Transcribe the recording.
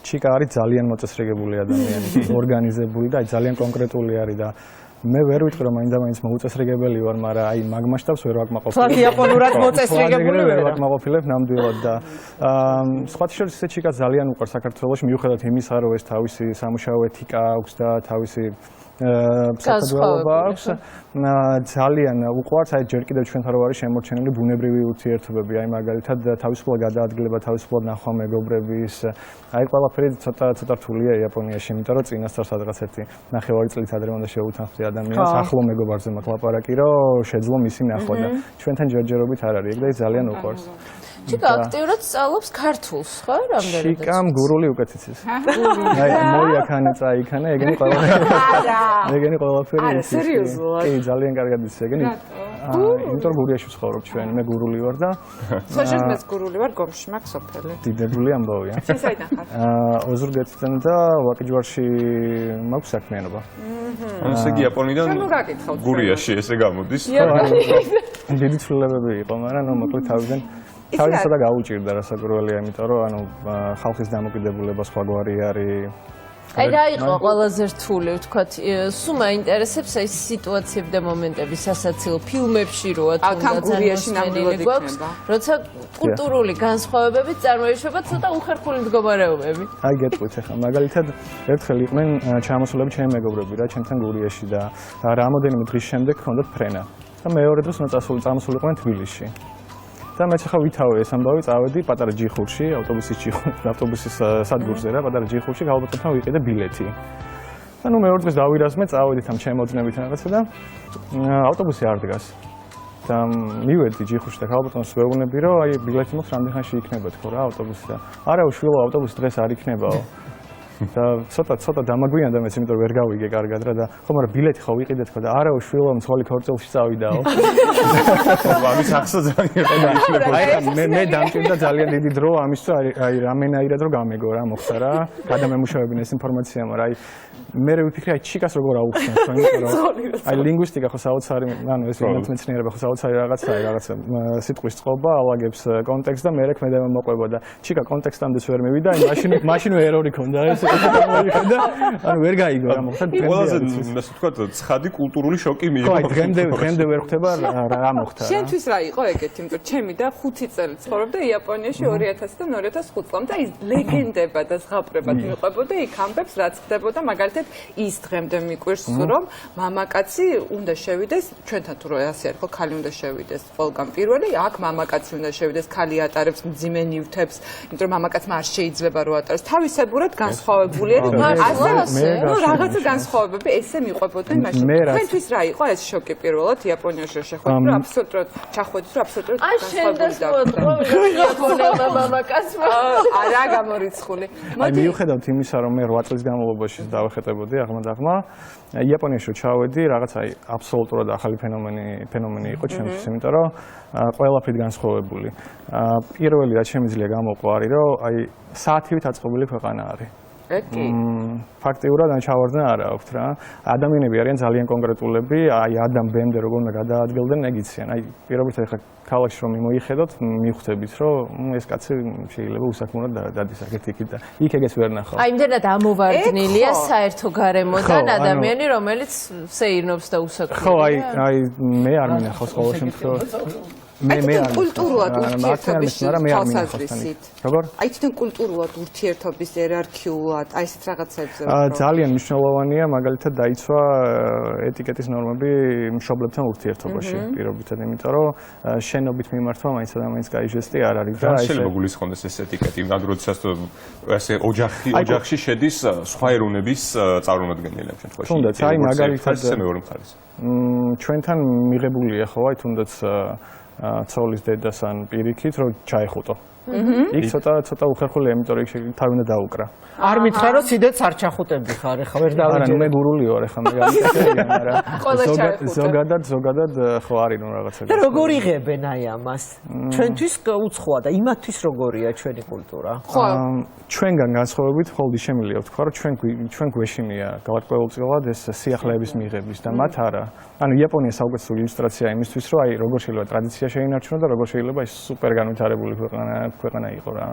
ჩიკა არის ძალიან მოწესრიგებული ადამიანი, ორგანიზებული და ძალიან კონკრეტული არის და მე ვერ ვიტყვი რომ მაინდა-მაინც მოუწესრიგებელი ვარ, მაგრამ აი მაგ მასშტაბს ვერ ვაკმაყოფილებ. თქვენ იაპონურად მოწესრიგებული ვერ ვაკმაყოფილებ ნამდვილად და სხვათა შორის ესე ჩიკა ძალიან უყვარს საქართველოში, მიუხედავად იმისა, რომ ეს თავისი სამუშაო ეთიკა აქვს და თავისი საფუძველობა აქვს, ძალიან უყვარს აი ჯერ კიდევ ჩვენთან რო არის შემორჩენილი ბუნებრივი ურთიერთობები, აი მაგალითად თავისუფლად გადაადგილება, თავისუფლად ნახვა მეგობრების, აი ყველაფერი ცოტა რთულია იაპონიაში, იმიტომ რომ წინასწარ სადღაც ერთი 9 წლით ადრე უნდა შეუთანხმდე ადამიანს ახლო მეგობარზე მაქვს ლაპარაკი, რომ შეძლო მისი ნახვა და ჩვენთან ჯერჯერობით არ არის ეგ და ის ძალიან უყვარს. ჩიკა აქტიურად სწავლობს ქართულს, ხო? რამდენად? ჩიკამ გურული უკეთ იცის. აი მოიაქანე წაიქანე, ეგენი ყველაფერი. არა, სერიოზულად. კი, ძალიან კარგად იცის ეგენი. იმიტომ რომ გურიაში ვცხოვრობ ჩვენ, მე გურული ვარ და ხოშეთ მეც გურული ვარ, გომში მაქვს სოფელი. დიდებული ამბავია. შენ საიდან ხარ? ოზურგეთიდან და ვაკიჯვარში მაქვს საქმიანობა. ესე იგი იაპონიდან გურიაში ესე გამოდის. დიდი ცვლილებები იყო, მაგრამ ნუ მოკლედ თავიდან თავისადა გაუჭირდა რასაკვირველია, იმიტომ რომ ანუ ხალხის დამოკიდებულება სხვაგვარი არის. აი რა იყო ყველაზე რთული, ვთქვათ, სულ მაინტერესებს აი სიტუაციები და მომენტები სასაცილო ფილმებში როა თუნდაც გვაქვს, როცა კულტურული განსხვავებებით წარმოიშვება ცოტა უხერხული მდგომარეობები. აი გეტყვით ახლა, მაგალითად ერთხელ იყვნენ ჩამოსულები ჩემი მეგობრები რა ჩემთან გურიაში და რამოდენიმე დღის შემდეგ ჰქონდათ ფრენა. და მეორე დროს უნდა წამოსულიყვნენ თბილისში. და მეც ახლა ვითავე ეს ამბავი, წავედი პატარა ჯიხურში, ავტობუსის სადგურზე რა, პატარა ჯიხურში ქალბატონთან ვიყიდე ბილეთი. და ნუ მეორე დღეს დავირაზმე, წავედით ამ ჩემი მოძნებით რაღაცა და ავტობუსი არ დგას. და მივედი ჯიხურში და ქალბატონს ვეუბნები, რომ აი ბილეთი მოხს რამდენ ხანში იქნება თქო რა ავტობუსი და არაო შვილო ავტობუსი დღეს არ იქნებაო. და ცოტა დამაგვიანდა მეც, იმიტომ რომ ვერ გავიგე კარგად რა და ხო მაგრამ ბილეთი ხო ვიყიდე თქო და არაო შვილო მსხვილი ქორწილში წავიდაო. ამის ახსნა ძალიან იქნება. აი მე დამჭირდა ძალიან დიდი დრო ამისთვის, აი რამენაირად რომ გამეგო რა მოხდა რა. გადამემუშავებინა ეს ინფორმაცია, მაგრამ აი მე ვიფიქრე აი ჩიკას როგორ აუხსნათ, იმიტომ რომ აი ლინგვისტიკა ხო საოცარი, ანუ ეს მეცნიერება ხო საოცარი რაღაცაა, რაღაცა სიტყვის წყობა ალაგებს კონტექსტს და მე ქმედება მოყვება და ჩიკა კონტექსტამდე ვერ მივიდა, აი მაშინვე ერორი ქონდა ეს და ანუ ვერ გაიგო რა მოხდა. ყველაზე ასე ვთქვათ, ცხადი კულტურული შოკი მიიღო. ხო, დღემდე ვერ ხვდება რა მოხდა. შენთვის რა იყო ეგეთი, იმიტომ ჩემი და 5 წელი ცხოვრობდა იაპონიაში 2000-დან 2005 წლამდე და ის ლეგენდება და ზღაპრებად მიყვებოდა იქ ამბებს რაც ხდებოდა, მაგალითად ის დღემდე მიკვირს რომ მამაკაცი უნდა შევიდეს, ჩვენთან თუ რა ასე არის ხო, ქალი უნდა შევიდეს ყველგან პირველი, აქ მამაკაცი უნდა შევიდეს, ქალი ატარებს მძიმე ნივთებს, იმიტომ რომ მამაკაცმა არ შეიძლება რომ ატაროს თავისებურად განსხვავებული არის. ნუ რაღაცა განსხვავებები ესე მიყვებოდნენ მაშინ. თქვენთვის რა იყო ეს შოკი პირველად იაპონიაში შეხვედრა, რომ აბსოლუტურად ჩახვედით, რომ აბსოლუტურად განსხვავებული იაპონელმა მამაკაცმა არა გამორიცხული. აი მიუხედავად იმისა, რომ მე 8 წლის განმავლობაში დავეხეტებოდი აღმა-დაღმა, იაპონიაში ჩავედი, რაღაც აი აბსოლუტურად ახალი ფენომენი იყო ჩემთვის, იმიტომ რომ ყველაფრით განსხვავებული. პირველი რაც შემიძლია გამოვყვა არის, რომ აი საათივით აწყობილი ქვეყანა არის. ფაქტიურად ან ჩავარდნა არა აქვთ რა. ადამიანები არიან ძალიან კონკრეტულები, აი ადამ ბემდე როგორ უნდა გადაადგილდნენ, ეგ იციან. აი პირობითად ახლა ქალაქში რომ მოიხედოთ, მიხვდებით, რომ ეს კაცი შეიძლება უსაქმურად დადის აქეთ-იქით და იქ ეგეც ვერ ნახავ. აი იმდენად ამოვარდნილია საერთო გარემოდან ადამიანი, რომელიც სეირნობს და usakmod. ხო, აი მე არ მინახავს ყოველ შემთხვევაში. მე არ კულტურულად ურთიერთობის თვალსაზრისით. როგორ? აი თვითონ კულტურულად ურთიერთობის იერარქიულად, აი ესეთ რაღაცებზე. ძალიან მნიშვნელოვანია, მაგალითად დაიცვა ეტიკეტის ნორმები მშობლებთან ურთიერთობაში პირობითად, იმიტომ რომ შენობით მიმართვა მაინც და მაინც კაი ჟესტი არ არის და აი შეიძლება გულისხმდეს ეს ეტიკეტი, მაგ როდესაც ესე ოჯახში შედის სხვა ეროვნების წარმომადგენლები შემთხვევაში. თუნდაც აი მაგალითად მეორე მხარეს. ჩვენთან მიღებულია ხო აი თუნდაც ცოლის დედას ან პირიქით რომ ჩაეხუტო. იქ ცოტა უხერხულია, იმიტომ რომ იქ თავი უნდა დაუკრა. არ მითხრა რომ სიდეც არ ჩახუტები ხარ, ეხლა ვერ დავიჯერე. არა, მე გურული ვარ ეხლა მე გამიკეთებია, მაგრამ ზოგადად ხო არის ნუ რაღაცა. და როგორ იღებენ აი ამას? ჩვენთვის უცხოა და იმათთვის როგორია ჩვენი კულტურა? ხო, ჩვენგან განსხვავებით ხოლმე შემიძლია ვთქვა, რომ ჩვენ გვეშინია გავარკვეულწილად ეს სიახლეების მიღების და მათ არა. ანუ იაპონია საუკეთესო ილუსტრაცია იმისთვის, რომ აი როგორ შეიძლება ტრადიცია შეინარჩუნოს და როგორ შეიძლება ის სუპერ განვითარებული ქვეყანა იყო რა.